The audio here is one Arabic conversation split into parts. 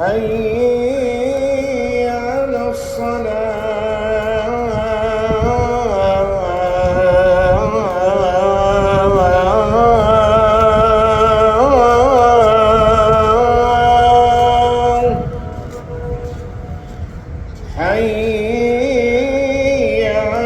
حي على الصلاة حي على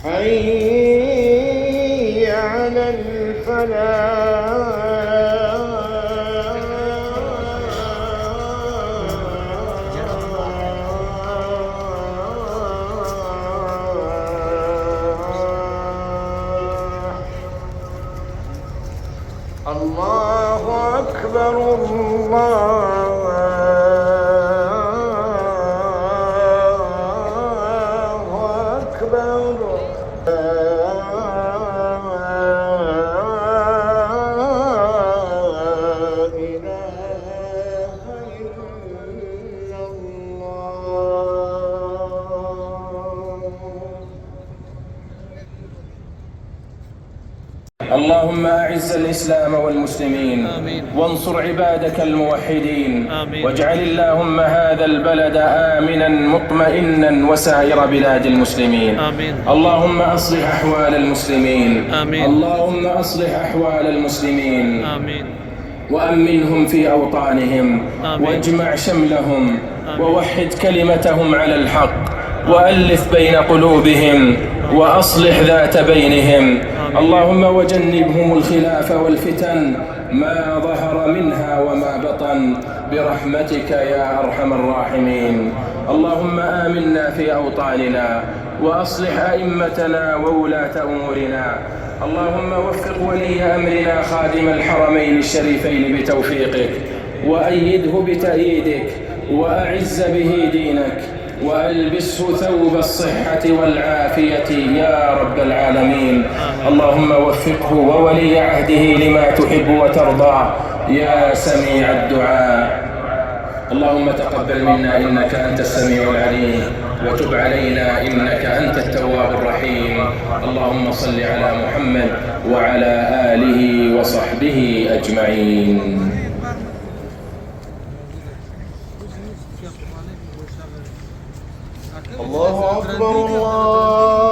حي على الله أكبر الله أكبر اللهم أعز الإسلام والمسلمين وانصر عبادك الموحدين واجعل اللهم هذا البلد آمنا مطمئنا وسائر بلاد المسلمين. اللهم أصلح أحوال المسلمين. اللهم أصلح أحوال المسلمين وأمنهم في أوطانهم واجمع شملهم ووحد كلمتهم على الحق وألف بين قلوبهم وأصلح ذات بينهم. اللهم وجنبهم الخلاف والفتن ما ظهر منها وما بطن برحمتك يا أرحم الراحمين. اللهم آمنا في أوطاننا وأصلح أئمتنا وولاة أمورنا. اللهم وفق ولي أمرنا خادم الحرمين الشريفين بتوفيقك وأيده بتأييدك وأعز به دينك وألبسه ثوب الصحة والعافية يا رب العالمين. اللهم وفقه وولي عهده لما تحب وترضى يا سميع الدعاء. اللهم تقبل منا إنك أنت السميع العليم وتب علينا إنك أنت التواب الرحيم. اللهم صل على محمد وعلى آله وصحبه أجمعين. الله أكبر الله